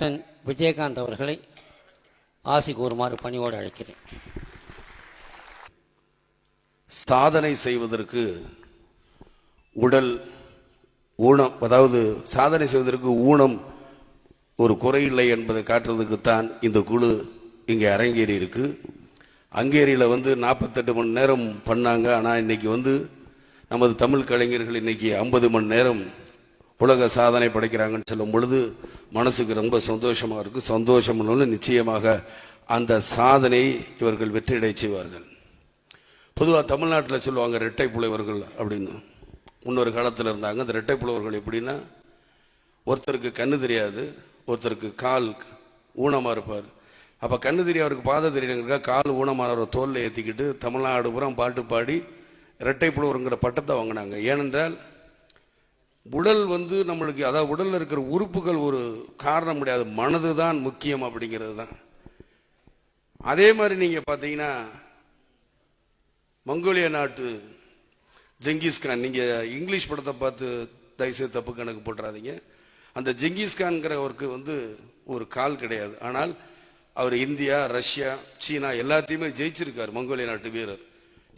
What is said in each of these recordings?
Captain Vijayakanth அவர்களை ஆசி கூறுமாறு பணியோடு அழைக்கிறேன். சாதனை செய்வதற்கு உடல் ஊனம், அதாவது சாதனை செய்வதற்கு ஊனம் ஒரு குறையில்லை என்பதை காட்டுறதுக்குத்தான் இந்த குழு இங்கே அரங்கேறி இருக்கு. ஹங்கேரியில் 48 மணி நேரம் பண்ணாங்க. ஆனால் இன்னைக்கு நமது தமிழ் கலைஞர்கள் இன்னைக்கு 50 மணி நேரம் உலக சாதனை படைக்கிறாங்கன்னு சொல்லும் பொழுது மனசுக்கு ரொம்ப சந்தோஷமா இருக்கு. சந்தோஷம் நிச்சயமாக அந்த சாதனை இவர்கள் வெற்றியடை செய்வார்கள். பொதுவாக தமிழ்நாட்டில் சொல்லுவாங்க இரட்டை புலவர்கள் அப்படின்னு. முன்னொரு காலத்தில் இருந்தாங்க. அந்த இரட்டை புலவர்கள் எப்படின்னா, ஒருத்தருக்கு கண்ணு தெரியாது, ஒருத்தருக்கு கால் ஊனமாக இருப்பார். அப்போ கண்ணு தெரியாதவருக்கு பாதை தெரியலங்கிறக்கா கால் ஊனமானவரை தோலில் ஏற்றிக்கிட்டு தமிழ்நாடு புறம் பாட்டு பாடி இரட்டை புலவருங்கிற பட்டத்தை வாங்கினாங்க. ஏனென்றால் உடல் நம்மளுக்கு, அதாவது உடலில் இருக்கிற உறுப்புகள் ஒரு காரணம் முடியாது, மனது தான் முக்கியம் அப்படிங்கிறது தான். அதே மாதிரி நீங்கள் பார்த்தீங்கன்னா மங்கோலியா நாட்டு ஜெங்கிஸ்கான், நீங்கள் இங்கிலீஷ் படத்தை பார்த்து தயவுசெய்து தப்பு கணக்கு போட்டுறாதீங்க. அந்த ஜெங்கிஸ்கான்கிறவருக்கு ஒரு கால் கிடையாது. ஆனால் அவர் இந்தியா, ரஷ்யா, சீனா எல்லாத்தையுமே ஜெயிச்சிருக்கார். மங்கோலியா நாட்டு வீரர்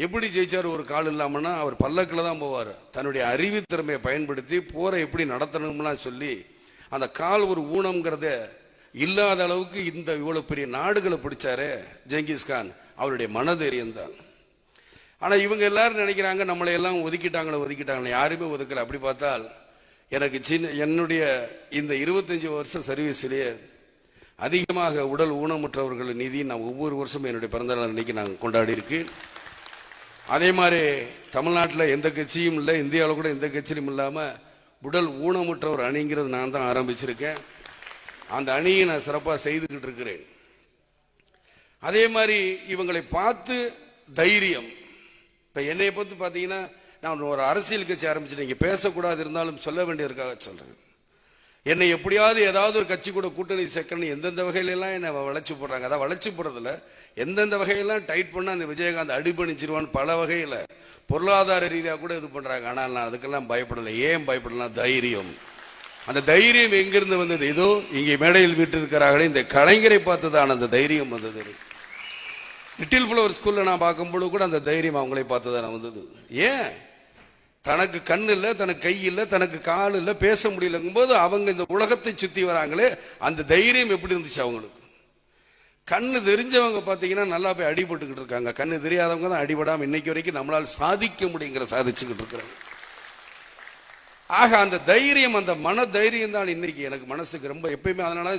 எப்படி ஜெயிச்சார்? ஒரு கால் இல்லாமன்னா அவர் பல்லக்கில் தான் போவார். தன்னுடைய அறிவு திறமையை பயன்படுத்தி போரை எப்படி நடத்தணும்லாம் சொல்லி அந்த கால் ஒரு ஊனம்ங்கிறத இல்லாத அளவுக்கு இவ்வளவு பெரிய நாடுகளை பிடிச்சாரே ஜெங்கிஸ்கான். அவருடைய மனதைரியம் தான். ஆனா இவங்க எல்லாரும் நினைக்கிறாங்க நம்மளை எல்லாம் ஒதுக்கிட்டாங்களே. யாருமே ஒதுக்கல. அப்படி பார்த்தால் எனக்கு என்னுடைய இந்த 25 வருஷ சர்வீஸ்லேயே அதிகமாக உடல் ஊனமுற்றவர்கள் நிதி நான் ஒவ்வொரு வருஷமும் என்னுடைய பிறந்தநாள் அன்னைக்கு நான் கொண்டாடி இருக்கேன். அதே மாதிரி தமிழ்நாட்டில் எந்த கட்சியும் இல்லை, இந்தியாவில் கூட எந்த கட்சியும் இல்லாமல் உடல் ஊனமுற்றவர் அணிங்கிறது நான் தான் ஆரம்பிச்சிருக்கேன். அந்த அணியை நான் சிறப்பாக செய்துக்கிட்டு இருக்கிறேன். அதே மாதிரி இவங்களை பார்த்து தைரியம். இப்போ என்னை பார்த்து பார்த்தீங்கன்னா, நான் ஒரு அரசியல் கட்சி ஆரம்பிச்சுட்டு இங்கே பேசக்கூடாது இருந்தாலும் சொல்ல வேண்டியதற்காக சொல்கிறேன். என்னை எப்படியாவது ஏதாவது ஒரு கட்சி கூட கூட்டணி சேர்க்கணும் எந்தெந்த வகையிலெல்லாம் என்னை வளைச்சு போடுறாங்க. அதான் வளைச்சு போடுறதில்ல, எந்தெந்த வகையெல்லாம் டைட் பண்ணால் அந்த விஜயகாந்த் அடிபணிச்சிருவான்னு பல வகையில் பொருளாதார ரீதியாக கூட இது பண்ணுறாங்க. ஆனால் நான் அதுக்கெல்லாம் பயப்படலை. ஏன் பயப்படலாம்? தைரியம். அந்த தைரியம் எங்கிருந்து வந்தது? இதோ இங்கே மேடையில் வீட்டிருக்கிறார்களே, இந்த கலைஞரை பார்த்து தான் அந்த தைரியம் வந்தது. லிட்டில் ஃப்ளவர் ஸ்கூல்ல நான் பார்க்கும்போது கூட அந்த தைரியம் அவங்களை பார்த்து தான் வந்தது. ஏன்? தனக்கு கண் இல்லை, தனக்கு கை இல்லை, தனக்கு கால் இல்லை, பேச முடியலங்கும் போது அவங்க இந்த உலகத்தை சுத்தி வராங்களே, அந்த தைரியம் எப்படி இருந்துச்சு அவங்களுக்கு? கண்ணு தெரிஞ்சவங்க பார்த்தீங்கன்னா நல்லா போய் அடிபட்டுக்கிட்டு இருக்காங்க. கண்ணு தெரியாதவங்க தான் அடிபடாம இன்னைக்கு வரைக்கும் நம்மளால் சாதிக்க முடியுங்கிற சாதிச்சுக்கிட்டு இருக்கிறாங்க. ஆக அந்த தைரியம், அந்த மன தைரியம் தான் இன்னைக்கு எனக்கு மனசுக்கு ரொம்ப எப்பயுமே. அதனால